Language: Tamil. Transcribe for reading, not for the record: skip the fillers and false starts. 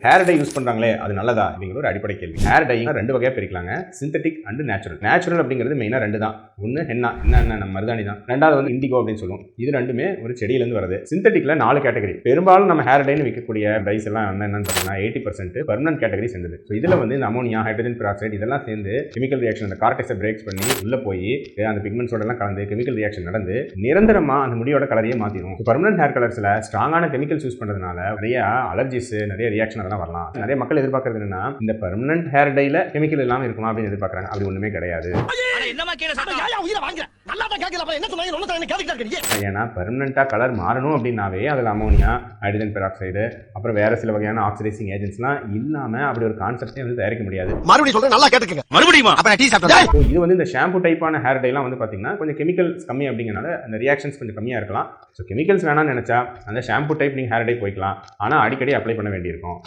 ஹேர் டை யூஸ் பண்றாங்களே அது நல்லதா அப்படிங்கிற ஒரு அடிப்படை கேள்வி. ஹேர் டை ரெண்டு வகையா பிரிக்கலாங்க, சிந்தட்டிக் அண்ட் நேச்சுரல். நேச்சுரல் அப்படிங்கிறது மெயினா ரெண்டு தான். ஒன்று ஹென்னா, என்ன நம்ம மருதாணி தான். ரெண்டாவது வந்து இண்டிகோ அப்படின்னு சொல்லுவோம். இது ரெண்டுமே ஒரு செடியிலேருந்து வருது. சிந்தட்டிக்ல 4 கேட்டகரி. பெரும்பாலும் நம்ம ஹேர் டைன்னு விற்கக்கூடிய டைஸ் எல்லாம் என்னன்னு பார்த்தீங்கன்னா 80% பெர்மனன்ட் கேட்டகரி சேர்ந்தது. ஸோ இதில் வந்து இந்த அமோனியா, ஹைட்ரஜன் பெராக்சைடு இதெல்லாம் சேர்ந்து கெமிக்கல் ரியாக்ஷன் அந்த கார்டெக்ஸை பிரேக்ஸ் பண்ணி உள்ள போய் அந்த பிக்மெண்ட்ஸோட எல்லாம் கலந்து கெமிக்கல் ரியாக்ஷன் நடந்து நிரந்தரமா அந்த முடியோட கலரையே மாற்றிடும். பெர்மனன்ட் ஹேர் கலர்ஸ்ல ஸ்ட்ராங்கான கெமிக்கல்ஸ் யூஸ் பண்றதுனால நிறைய அலர்ஜிஸ், நிறைய ரியாக்ஷன் அதெல்லாம் வரலாம். நிறைய மக்கள் எதிர்பார்க்கறது என்னன்னா இந்த பெர்மனன்ட் ஹேர் டைல கெமிக்கல் இல்லாம இருக்குமா அப்படின்னு எதிர்பார்க்கறாங்க. அப்படி ஒண்ணுமே கிடையாது. ஏன்னா பெர்மனண்டா கலர் மாறணும் அப்படின்னாவே அதுல அமோனியா, ஹைட்ரஜன் பெராக்சைடு அப்புறம் வேற சில வகையான ஆக்சிடைசிங் ஏஜென்ட்ஸ்லாம் இல்லாம அப்படி ஒரு கான்செப்டே வந்து தயாரிக்க முடியாது. மறுபடியும் சொல்றேன், நல்லா கேட்டுக்கங்க. மறுபடியும் அப்ப டீ சாப்பிட்டா இது வந்து இந்த ஷாம்பு டைப்பான ஹேர் டைலாம் வந்து பாத்தீங்கன்னா கொஞ்சம் கெமிக்கல்ஸ் கம்மி அப்படிங்கறனால அந்த ரியாக்ஷன்ஸ் கொஞ்சம் கம்மியா இருக்கலாம். ஸோ கெமிக்கல்ஸ் வேணாம்னு நினைச்சா அந்த ஷாம்பு டைப் நீங்க ஹேர் டை போய்க்கலாம். ஆனா அடிக்கடி அப்ளை பண்ண வேண்டியிருக்கும்.